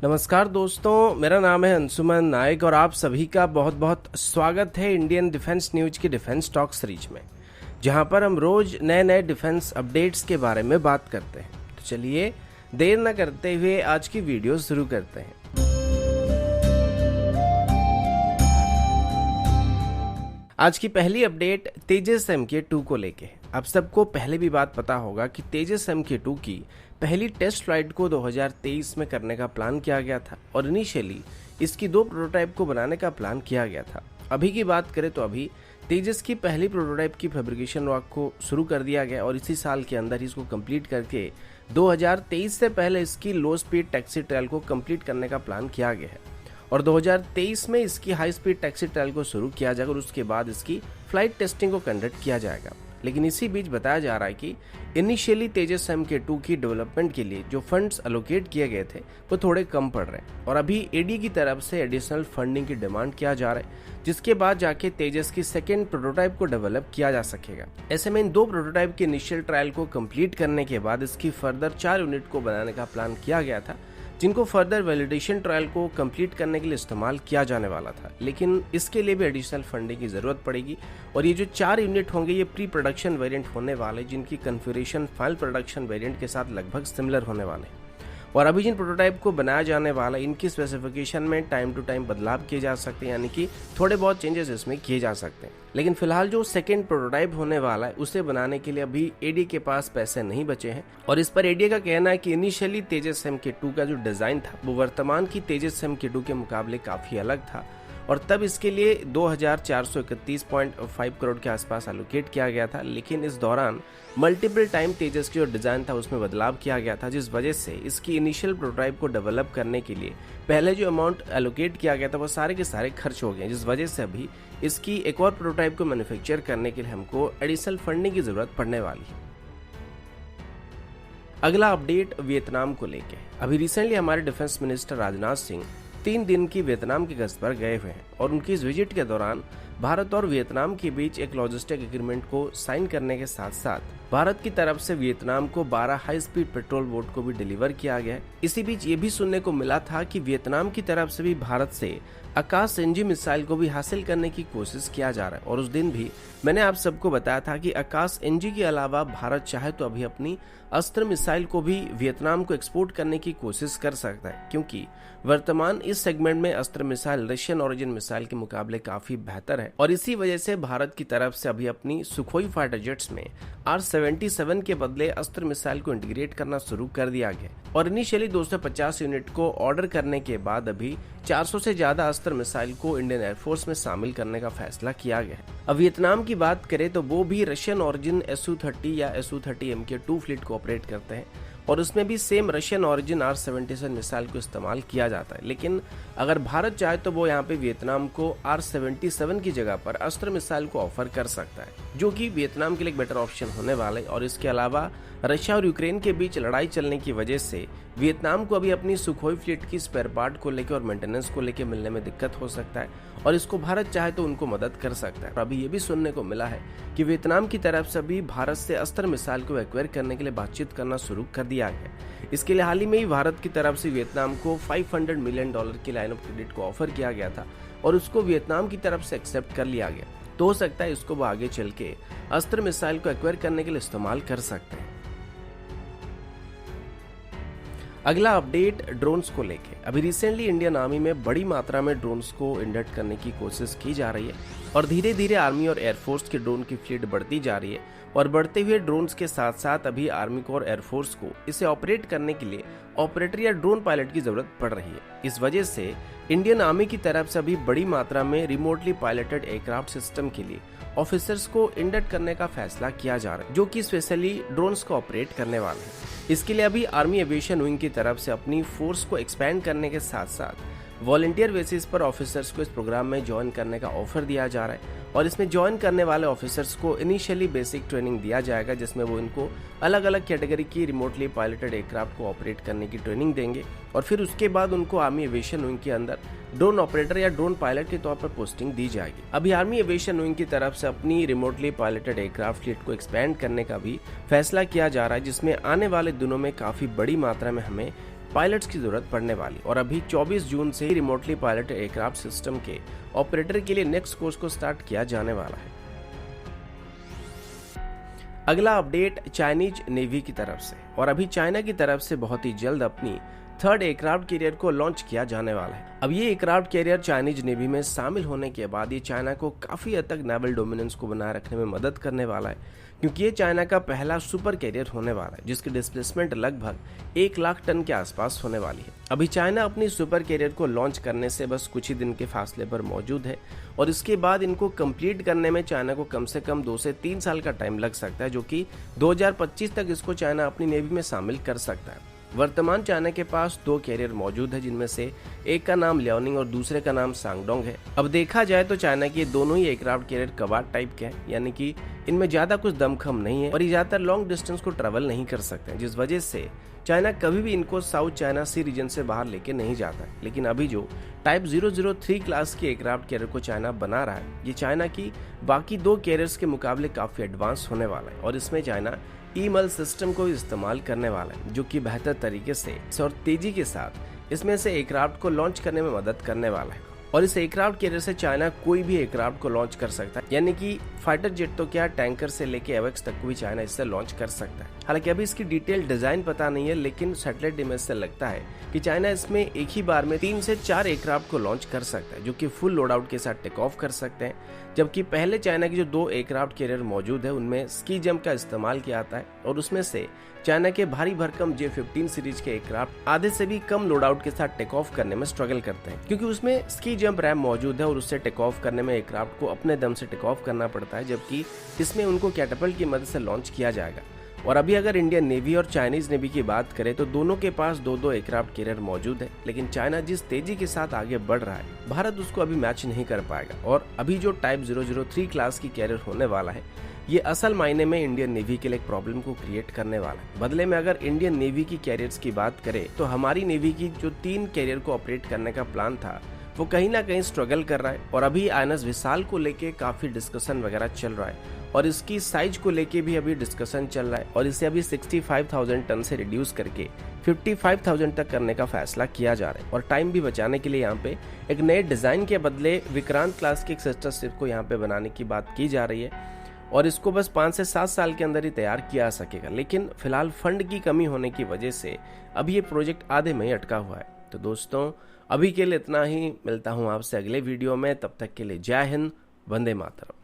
नमस्कार दोस्तों, मेरा नाम है अंशुमन नायक और आप सभी का बहुत बहुत स्वागत है इंडियन डिफेंस न्यूज की डिफेंस टॉक सीरीज में, जहां पर हम रोज नए नए डिफेंस अपडेट्स के बारे में बात करते हैं। तो चलिए देर न करते हुए आज की वीडियो शुरू करते हैं। आज की पहली अपडेट तेजस MK2 को लेके है। आप सबको पहले भी बात पता होगा कि तेजस MK2 की पहली टेस्ट फ्लाइट को 2023 में करने का प्लान किया गया था और इनिशियली इसकी 2 प्रोटोटाइप को बनाने का प्लान किया गया था। अभी की बात करें तो अभी तेजस की पहली प्रोटोटाइप की फैब्रिकेशन वर्क को शुरू कर दिया गया और इसी साल के अंदर ही इसको कंप्लीट करके 2023 से पहले इसकी लो स्पीड टैक्सी ट्रायल को कंप्लीट करने का प्लान किया गया है और 2023 में इसकी हाई स्पीड टैक्सी ट्रायल को शुरू किया जाएगा और उसके बाद इसकी फ्लाइट टेस्टिंग को कंडक्ट किया जाएगा। लेकिन इसी बीच बताया जा रहा है कि इनिशियली तेजस MK2 की डेवलपमेंट के लिए जो फंड्स एलोकेट किए गए थे वो थोड़े कम पड़ रहे हैं और अभी AD की तरफ से एडिशनल फंडिंग की डिमांड किया जा रहा है, जिसके बाद जाके तेजस की सेकेंड प्रोटोटाइप को डेवलप किया जा सकेगा। ऐसे में इन 2 प्रोटोटाइप के इनिशियल ट्रायल को कंप्लीट करने के बाद इसकी फर्दर 4 यूनिट को बनाने का प्लान किया गया था, जिनको फर्दर वैलिडेशन ट्रायल को कंप्लीट करने के लिए इस्तेमाल किया जाने वाला था। लेकिन इसके लिए भी एडिशनल फंडिंग की ज़रूरत पड़ेगी और ये जो 4 यूनिट होंगे ये प्री प्रोडक्शन वेरिएंट होने वाले, जिनकी कन्फिगरेशन फाइनल प्रोडक्शन वेरिएंट के साथ लगभग सिमिलर होने वाले हैं। और अभी जिन प्रोटोटाइप को बनाया जाने वाला इनकी स्पेसिफिकेशन में टाइम टू टाइम बदलाव किए जा सकते हैं, यानी कि थोड़े बहुत चेंजेस इसमें किए जा सकते हैं। लेकिन फिलहाल जो सेकेंड प्रोटोटाइप होने वाला है उसे बनाने के लिए अभी AD के पास पैसे नहीं बचे हैं और इस पर AD का कहना है कि इनिशियली तेजस MK2 का जो डिज़ाइन था वो वर्तमान की तेजस MK2 के मुकाबले काफ़ी अलग था और तब इसके लिए 2431.5 करोड़ के आसपास एलोकेट किया गया था। लेकिन इस दौरान मल्टीपल टाइम तेजस की जो डिज़ाइन था उसमें बदलाव किया गया था, जिस वजह से इसकी इनिशियल प्रोटोटाइप को डेवलप करने के लिए पहले जो अमाउंट एलोकेट किया गया था वो सारे के सारे खर्च हो गए, जिस वजह से अभी इसकी एक और प्रोटोटाइप को मैन्युफैक्चर करने के लिए हमको एडिशनल फंडिंग की ज़रूरत पड़ने वाली है। अगला अपडेट वियतनाम को लेके। अभी रिसेंटली हमारे डिफेंस मिनिस्टर राजनाथ सिंह 3 दिन की वियतनाम की गश्त पर गए हुए हैं और उनकी इस विजिट के दौरान भारत और वियतनाम के बीच एक लॉजिस्टिक एग्रीमेंट को साइन करने के साथ साथ भारत की तरफ से वियतनाम को 12 हाई स्पीड पेट्रोल बोट को भी डिलीवर किया गया है। इसी बीच ये भी सुनने को मिला था कि वियतनाम की तरफ से भी भारत से आकाश NG मिसाइल को भी हासिल करने की कोशिश किया जा रहा है और उस दिन भी मैंने आप सबको बताया था कि आकाश NG के अलावा भारत चाहे तो अभी अपनी अस्त्र मिसाइल को भी वियतनाम को एक्सपोर्ट करने की कोशिश कर सकता है, क्योंकि वर्तमान इस सेगमेंट में अस्त्र मिसाइल रशियन ओरिजिन मिसाइल के मुकाबले काफी बेहतर है और इसी वजह से भारत की तरफ से अभी अपनी सुखोई फाइटर जेट्स में R-77 के बदले अस्त्र मिसाइल को इंटीग्रेट करना शुरू कर दिया गया और इनिशियली 250 यूनिट को ऑर्डर करने के बाद अभी 400 से ज्यादा अस्त्र मिसाइल को इंडियन एयरफोर्स में शामिल करने का फैसला किया गया है। अब वियतनाम की बात करें तो वो भी रशियन ओरिजिन Su-30 या Su-30 MK2 फ्लीट को ऑपरेट करते हैं और उसमें भी same Russian origin R-77 missile को इस्तेमाल किया जाता है। लेकिन अगर भारत चाहे तो वो यहाँ पे वियतनाम को R-77 की जगह पर अस्त्र मिसाइल को ऑफर कर सकता है, जो कि वियतनाम के लिए एक बेटर ऑप्शन होने वाला है। और इसके अलावा रशिया और यूक्रेन के बीच लड़ाई चलने की वजह से वियतनाम को अभी अपनी सुखोई फ्लीट की स्पेयर पार्ट को लेकर और मेंटेनेंस को लेकर मिलने में दिक्कत हो सकता है और इसको भारत चाहे तो उनको मदद कर सकता है। और अभी ये भी सुनने को मिला है कि वियतनाम की तरफ से भी भारत से अस्त्र मिसाइल को एक्वायर करने के लिए बातचीत करना शुरू कर दिया गया। इसके लिए हाल ही में ही भारत की तरफ से वियतनाम को $500 मिलियन की लाइन ऑफ क्रेडिट को ऑफर किया गया था और उसको वियतनाम की तरफ से एक्सेप्ट कर लिया गया। तो हो सकता है इसको वो आगे चल के अस्त्र मिसाइल को एक्वायर करने के लिए इस्तेमाल कर सकते हैं। अगला अपडेट ड्रोन्स को लेके। अभी रिसेंटली इंडियन आर्मी में बड़ी मात्रा में ड्रोन्स को इंडक्ट करने की कोशिश की जा रही है और धीरे धीरे आर्मी और एयरफोर्स की ड्रोन की फ्लीट बढ़ती जा रही है और बढ़ते हुए ड्रोन्स के साथ साथ अभी आर्मी को और एयरफोर्स को इसे ऑपरेट करने के लिए ऑपरेटर या ड्रोन पायलट की जरूरत पड़ रही है। इस वजह से इंडियन आर्मी की तरफ से अभी बड़ी मात्रा में रिमोटली पायलटेड एयरक्राफ्ट सिस्टम के लिए ऑफिसर्स को इंडक्ट करने का फैसला किया जा रहा है, जो कि स्पेशली ड्रोन्स को ऑपरेट करने वाले हैं। इसके लिए अभी आर्मी एविएशन विंग की तरफ से अपनी फोर्स को एक्सपेंड करने के साथ साथ वॉलंटियर बेसिस पर ऑफिसर्स को इस प्रोग्राम में ज्वाइन करने का ऑफर दिया जा रहा है और इसमें ज्वाइन करने वाले ऑफिसर्स को इनिशियली बेसिक ट्रेनिंग दिया जाएगा, जिसमें वो इनको अलग अलग कैटेगरी की रिमोटली पायलटेड एयरक्राफ्ट को ऑपरेट करने की ट्रेनिंग देंगे और फिर उसके बाद उनको आर्मी एविएशन विंग के अंदर ड्रोन ऑपरेटर या ड्रोन पायलट के तौर पर पोस्टिंग दी जाएगी। अभी आर्मी एविएशन विंग की तरफ से अपनी रिमोटली पायलटेड एयरक्राफ्ट फ्लीट को एक्सपेंड करने का भी फैसला किया जा रहा है, जिसमें आने वाले दिनों में काफी बड़ी मात्रा में हमें पायलट्स की जरूरत पड़ने वाली और अभी 24 जून से ही रिमोटली पायलट एयरक्राफ्ट सिस्टम के ऑपरेटर के लिए नेक्स्ट कोर्स को स्टार्ट किया जाने वाला है। अगला अपडेट चाइनीज नेवी की तरफ से, और अभी चाइना की तरफ से बहुत ही जल्द अपनी थर्ड एयरक्राफ्ट कैरियर को लॉन्च किया जाने वाला है। अब ये एयरक्राफ्ट कैरियर चाइनीज नेवी में शामिल होने के बाद ये चाइना को काफी हद तक नेवल डोमिनेंस को बनाए रखने में मदद करने वाला है, क्योंकि ये चाइना का पहला सुपर कैरियर होने वाला है जिसकी डिस्प्लेसमेंट लगभग 1 लाख टन के आसपास होने वाली है। अभी चाइना अपनी सुपर कैरियर को लॉन्च करने से बस कुछ ही दिन के फासले पर मौजूद है और इसके बाद इनको कंप्लीट करने में चाइना को कम से कम 2 से 3 साल का टाइम लग सकता है, जो कि 2025 तक इसको चाइना अपनी नेवी में शामिल कर सकता है। वर्तमान चाइना के पास 2 कैरियर मौजूद है, जिनमें से एक का नाम लियाओनिंग और दूसरे का नाम सांगडोंग है। अब देखा जाए तो चाइना के दोनों ही एयरक्राफ्ट कैरियर कवाड टाइप के हैं, यानी कि इनमें ज्यादा कुछ दमखम नहीं है और ये ज्यादातर लॉन्ग डिस्टेंस को ट्रेवल नहीं कर सकते हैं, जिस वजह से चाइना कभी भी इनको साउथ चाइना सी रीजन से बाहर लेके नहीं जाता है। लेकिन अभी जो टाइप 003 क्लास की एयरक्राफ्ट कैरियर को चाइना बना रहा है, ये चाइना की बाकी 2 कैरियर्स के मुकाबले काफी एडवांस होने वाला है और इसमें चाइना ईमल सिस्टम को इस्तेमाल करने वाला है, जो कि बेहतर तरीके से और तेजी के साथ इसमें से एयरक्राफ्ट को लॉन्च करने में मदद करने वाला है। और इस एयरक्राफ्ट कैरियर से चाइना कोई भी एयरक्राफ्ट को लॉन्च कर सकता है, यानी कि फाइटर जेट तो क्या टैंकर से लेके एवेक्स तक को भी चाइना इससे लॉन्च कर सकता है। हालांकि अभी इसकी डिटेल डिजाइन पता नहीं है, लेकिन सैटेलाइट इमेज से लगता है कि चाइना इसमें एक ही बार में 3 से 4 एयरक्राफ्ट को लॉन्च कर सकता है, जो कि फुल लोड आउट के साथ टेक ऑफ कर सकते हैं। जबकि पहले चाइना की जो 2 एयरक्राफ्ट कैरियर मौजूद है उनमें स्की जंप का इस्तेमाल किया जाता है और उसमें से चाइना के भारी भरकम J-15 सीरीज के एयरक्राफ्ट आधे से भी कम लोड आउट के साथ टेक ऑफ करने में स्ट्रगल करते हैं, क्योंकि उसमें स्की जंप रैम मौजूद है और उससे टेक ऑफ करने में एयरक्राफ्ट को अपने दम से टेक ऑफ करना पड़ता है, जबकि इसमें उनको कैटापल्ट की मदद से लॉन्च किया जाएगा। और अभी अगर इंडियन नेवी और चाइनीज नेवी की बात करें तो दोनों के पास 2-2 एयरक्राफ्ट कैरियर मौजूद है, लेकिन चाइना जिस तेजी के साथ आगे बढ़ रहा है भारत उसको अभी मैच नहीं कर पाएगा। और अभी जो टाइप 003 क्लास की कैरियर होने वाला है ये असल मायने में इंडियन नेवी के लिए एक प्रॉब्लम को क्रिएट करने वाला है। बदले में अगर इंडियन नेवी की कैरियर्स की बात करें तो हमारी नेवी की जो 3 कैरियर को ऑपरेट करने का प्लान था वो कहीं ना कहीं स्ट्रगल कर रहा है और अभी INS विशाल को लेके काफी डिस्कशन वगैरह चल रहा है और इसकी साइज को लेके भी अभी डिस्कशन चल रहा है और इसे अभी 65,000 टन से रिड्यूस करके 55,000 तक करने का फैसला किया जा रहा है। और टाइम भी बचाने के लिए यहाँ पे एक नए डिजाइन के बदले विक्रांत क्लास के एक सिस्टर शिप को यहाँ पे बनाने की बात की जा रही है और इसको बस 5 से 7 साल के अंदर ही तैयार किया जा सकेगा। लेकिन फिलहाल फंड की कमी होने की वजह से अभी ये प्रोजेक्ट आधे में ही अटका हुआ है। तो दोस्तों अभी के लिए इतना ही, मिलता हूँ आपसे अगले वीडियो में, तब तक के लिए जय हिंद, वंदे मातरम।